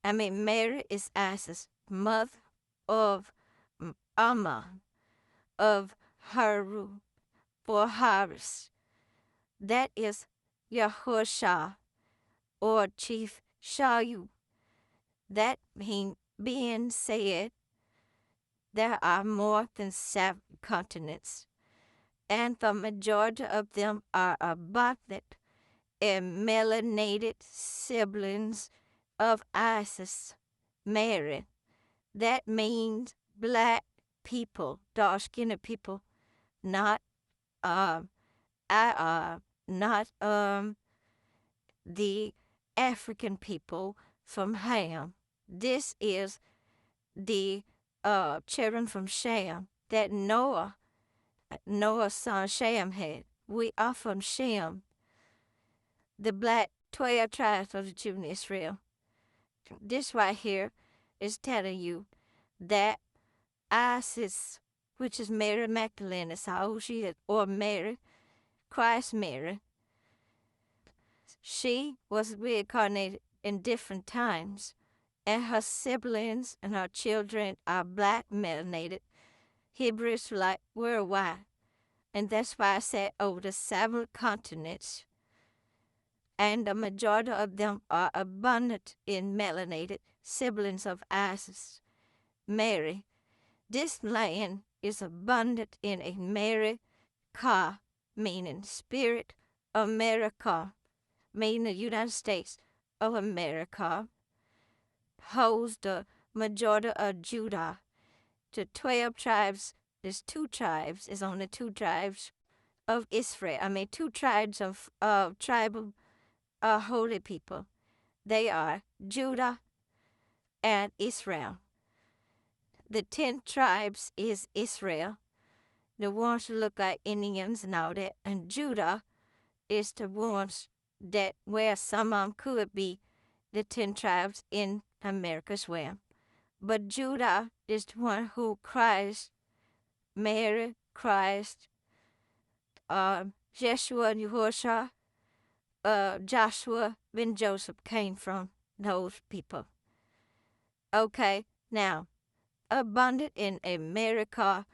Mary is As's mother of Amma, of Haru, for Haris. That is Yahushua, or Chief Shayu. That being said, there are more than 7 continents, and the majority of them are abundant and melanated siblings of Isis, Mary. That means black people, dark-skinned people, not not the African people from Ham. This is the children from Shem that Noah's son Shem had. We are from Shem, the black 12 tribes of the children of Israel. This right here is telling you that Isis, which is Mary Magdalene, is how she is, or Mary, Christ Mary, she was reincarnated in different times, and her siblings and her children are black melanated Hebrew Israelite worldwide. And that's why I said over the 7 continents, and the majority of them are abundant in melanated siblings of Isis, Mary. This land is abundant in America, meaning spirit, America, meaning the United States of America, holds the majority of Judah. The 12 tribes, there's 2 tribes, is only 2 tribes of Israel. 2 tribes of tribal holy people. They are Judah and Israel. The 10 tribes is Israel, the ones who look like Indians and all that, and Judah is the ones that where some of them could be the 10 tribes in America as well. But Judah is the one who Christ, Mary, Christ, Yeshua and Yahushua, Joshua and Joseph came from, those people. Okay, now, abundant in America,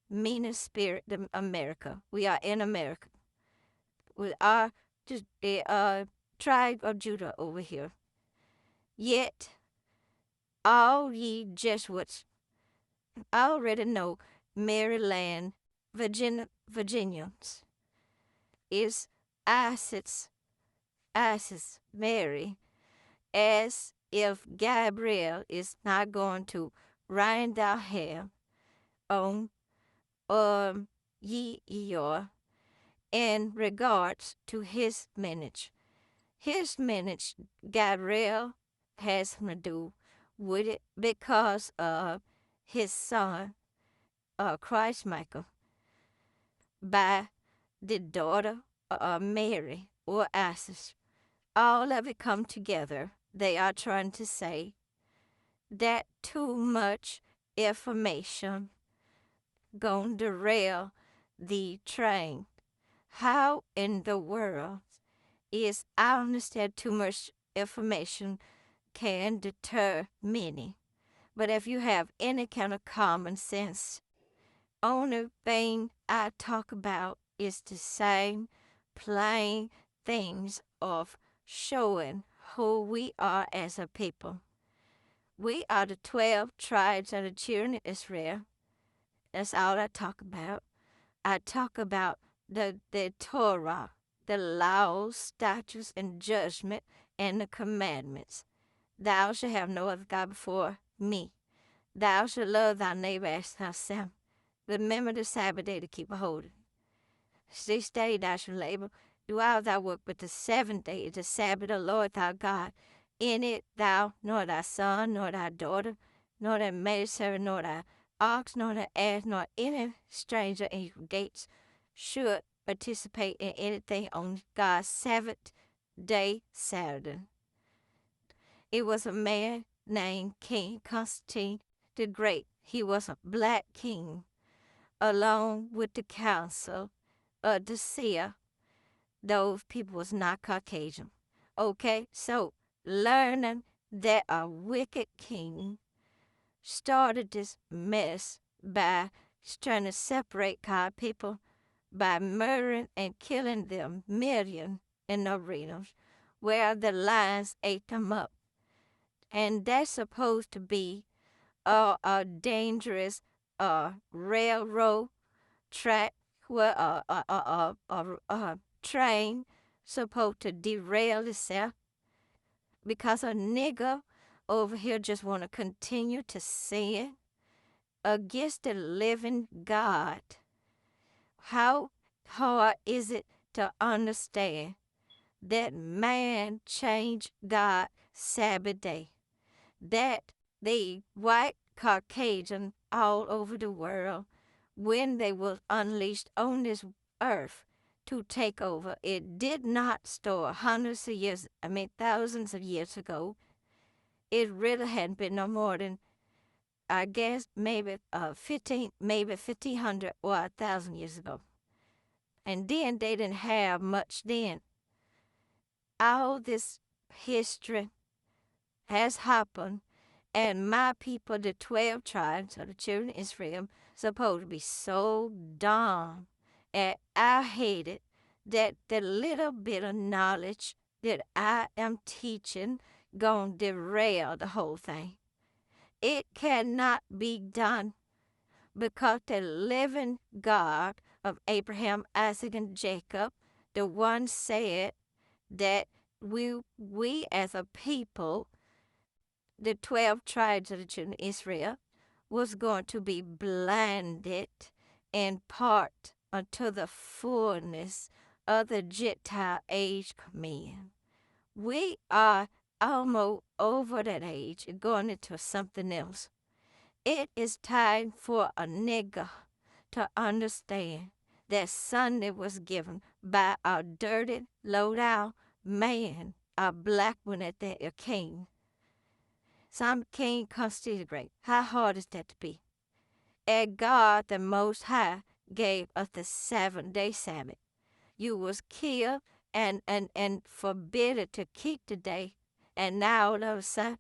meaning spirit, America. We are in America. We are just the tribe of Judah over here. Yet, all ye Jesuits already know Maryland, Virginians is Isis, Mary, as if Gabriel is not going to rain down hell on ye Eeyore in regards to his lineage. His lineage, Gabriel, has something to do with it because of his son, Christ Michael, by the daughter of Mary or Isis. All of it come together. They are trying to say that too much information gonna derail the train. How in the world is, I understand too much information can deter many. But if you have any kind of common sense, only thing I talk about is the same plain things of showing who we are as a people. We are the 12 tribes of the children of Israel. That's all I talk about. I talk about the Torah, the laws, statutes, and judgment, and the commandments. Thou shalt have no other God before me. Thou shalt love thy neighbor as thyself. Remember the Sabbath day to keep it holy. 6 days thou shalt labor, do all thy work, but the 7th day is the Sabbath of the Lord thy God. In it thou, nor thy son, nor thy daughter, nor thy maidservant, nor thy ox, nor thy ass, nor any stranger in your gates should participate in anything on God's 7th day Saturday. It was a man named King Constantine the Great. He was a black king, along with the council of the seer. Those people was not Caucasian. Okay, so learning that a wicked king started this mess by trying to separate God's people by murdering and killing them million in the arenas where the lions ate them up. And that's supposed to be a dangerous railroad track where a train supposed to derail itself because a nigger over here just want to continue to sin against the living God. How hard is it to understand that man changed God's Sabbath day? That the white Caucasian all over the world, when they were unleashed on this earth to take over, it did not start hundreds of years, thousands of years ago. It really hadn't been no more than, I guess, maybe 1500 or 1,000 years ago. And then they didn't have much then. All this history has happened, and my people, the 12 tribes of the children of Israel, supposed to be so dumb and I hate it that the little bit of knowledge that I am teaching gonna derail the whole thing. It cannot be done because the living God of Abraham, Isaac, and Jacob, the one said that we as a people, the 12 tribes of the children of Israel, was going to be blinded in part unto the fullness of the Gentile age command. We are almost over that age and going into something else. It is time for a nigger to understand that Sunday was given by a dirty, low-down man, a black one at that, a king. Some king comes to the great. How hard is that to be? And God, the Most High, gave us the 7-day Sabbath. You was killed and forbidden to keep the day. And now all of a sudden,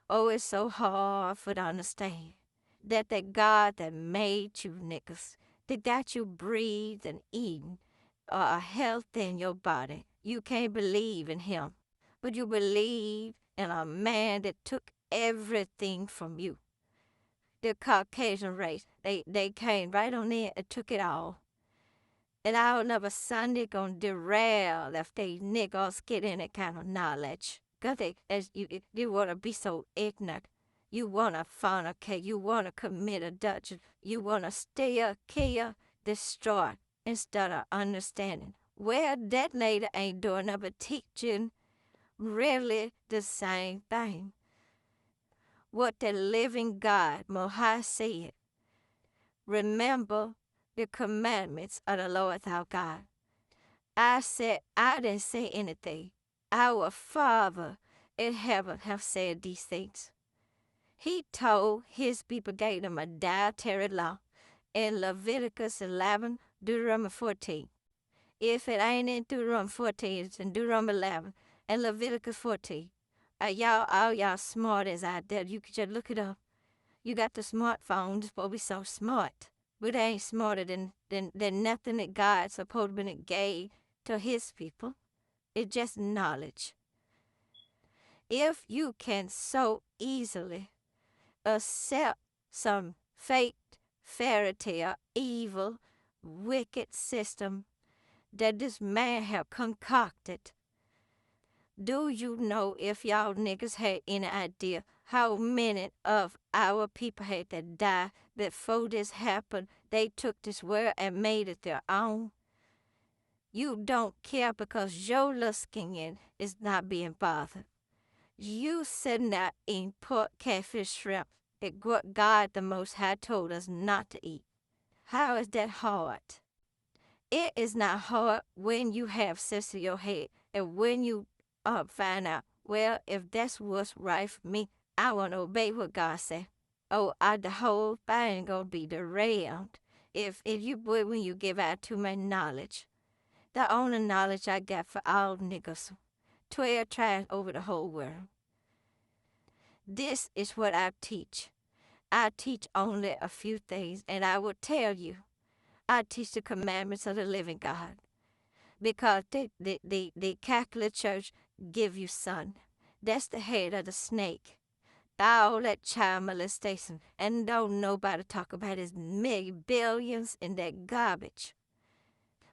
oh, it's so hard for to understand that the God that made you niggas, that got you breathe and eating, a health in your body. You can't believe in him, but you believe in a man that took everything from you. The Caucasian race, they came right on in and took it all. And all of a sudden they're going to derail if they niggas get any kind of knowledge. Because you want to be so ignorant. You want to fornicate. You want to commit adultery. You want to steal, kill, destroy instead of understanding. Well, that lady ain't doing nothing but teaching really the same thing. What the living God, Mohai, said. Remember the commandments of the Lord our God. I didn't say anything. Our Father in heaven have said these things. He told his people, gave them a dietary law in Leviticus 11, Deuteronomy 14. If it ain't in Deuteronomy 14, it's in Deuteronomy 11 and Leviticus 14. All y'all smart as out there, you could just look it up. You got the smartphone, it's supposed to be so smart. But they ain't smarter than nothing that God supposed to be gave to his people. It's just knowledge. If you can so easily accept some fake fairy tale, evil, wicked system that this man have concocted, do you know, if y'all niggas had any idea how many of our people had to die before this happened? They took this word and made it their own. You don't care because your little skin is not being bothered. You sitting there eating pork, catfish, shrimp, and what God the Most High told us not to eat. How is that hard? It is not hard when you have sense in your head and when you find out, well, if that's what's right for me, I want to obey what God said. Oh, the whole thing gonna be derailed if you boy when you give out too much knowledge. The only knowledge I got for all niggas, 12 tribes over the whole world. This is what I teach. I teach only a few things, and I will tell you, I teach the commandments of the living God. Because the Catholic Church give you son. That's the head of the snake. All that child molestation. And don't nobody talk about his billions in that garbage.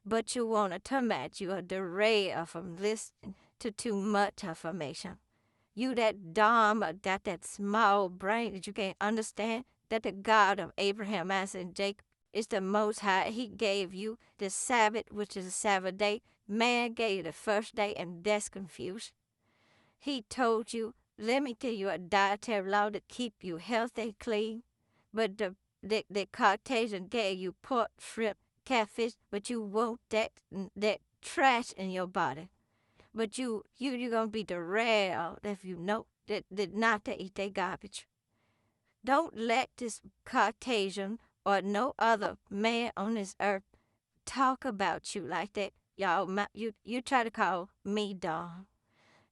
But you want to torment you a derail from listening to too much information. You that dumb, got that small brain that you can't understand that the God of Abraham, Isaac, and Jacob is the Most High. He gave you the Sabbath, which is the Sabbath day. Man gave you the first day, and that's confused. He told you, let me give you a dietary law to keep you healthy, clean. But the Caucasian gave you pork, shrimp, catfish, but you want that trash in your body. But you're gonna be derailed if you know that not to eat that garbage. Don't let this Caucasian or no other man on this earth talk about you like that. Y'all, you try to call me dumb.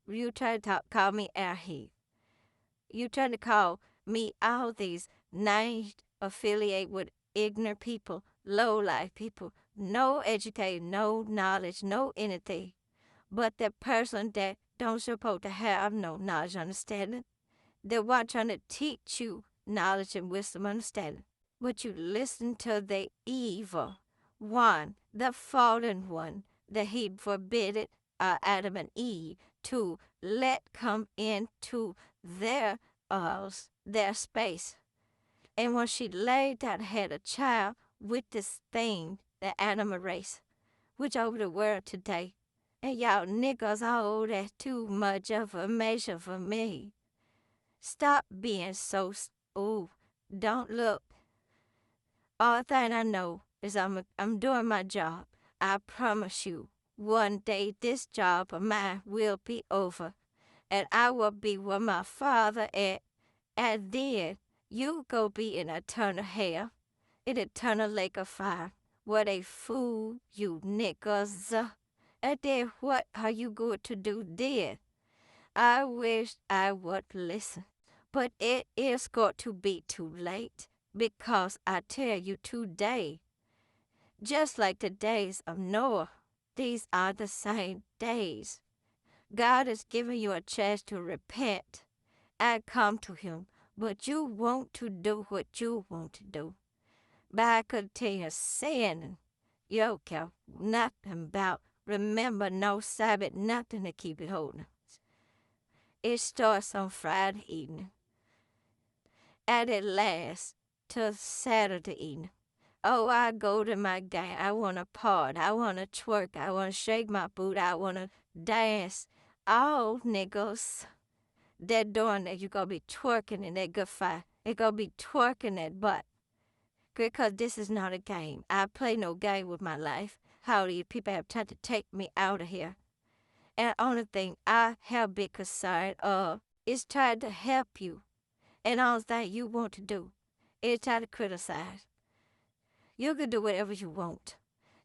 You try to call me airhead. You try to call me all these names affiliated with ignorant people, low life people, no education, no knowledge, no anything. But the person that don't supposed to have no knowledge, understanding, the one trying to teach you knowledge and wisdom, understanding. But you listen to the evil one, the fallen one, that he forbid Adam and Eve to let come into their space. And when she laid down, had a child with this thing, the animal race, which over the world today. And y'all niggas, oh, that's too much information for me. Stop being so, don't look. All thing I know is I'm doing my job. I promise you, one day this job of mine will be over. And I will be where my father at. And then you go be in eternal hell, in eternal lake of fire, where they fool you niggas. And then what are you going to do then? I wish I would listen. But it is going to be too late, because I tell you today, just like the days of Noah, these are the same days. God is giving you a chance to repent and come to him, but you want to do what you want to do. By continue sinning, you don't care nothing about remember no Sabbath, nothing to keep it holy. It starts on Friday evening, and it lasts till Saturday evening. Oh, I go to my game. I want to part. I want to twerk. I want to shake my boot. I want to dance. Oh, niggas, they're doing that. You're going to be twerking in that good fight. They're going to be twerking that butt. Because this is not a game. I play no game with my life. How do you people have tried to take me out of here? And the only thing I have been concerned of is trying to help you. And all that you want to do is try to criticize. You can do whatever you want.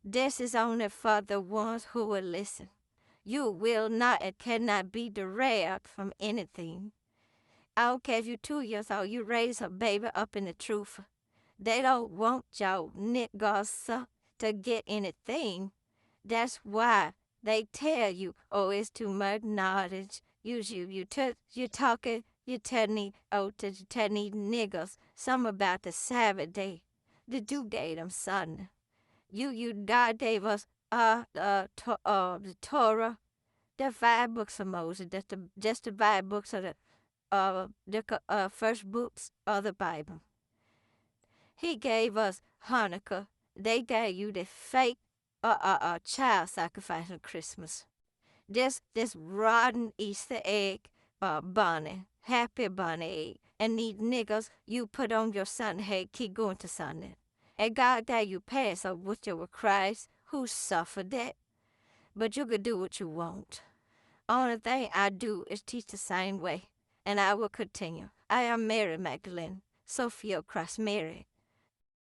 This is only for the ones who will listen. You will not and cannot be derailed from anything. I don't care if you're 2 years old, you raise a baby up in the truth. They don't want y'all niggas to get anything. That's why they tell you, oh, it's too much knowledge. You talking, you tell these niggas something about the Sabbath day. Did you gave them son? God gave us the Torah, the 5 books of Moses. That's just the 5 books of the first books of the Bible. He gave us Hanukkah. They gave you the fake child sacrifice on Christmas. This rotten Easter egg bunny, happy bunny egg. And these niggas you put on your Sunday head, keep going to Sunday. And God gave you Passover with your Christ who suffered that. But you could do what you want. Only thing I do is teach the same way. And I will continue. I am Mary Magdalene, Sophia of Christ Mary.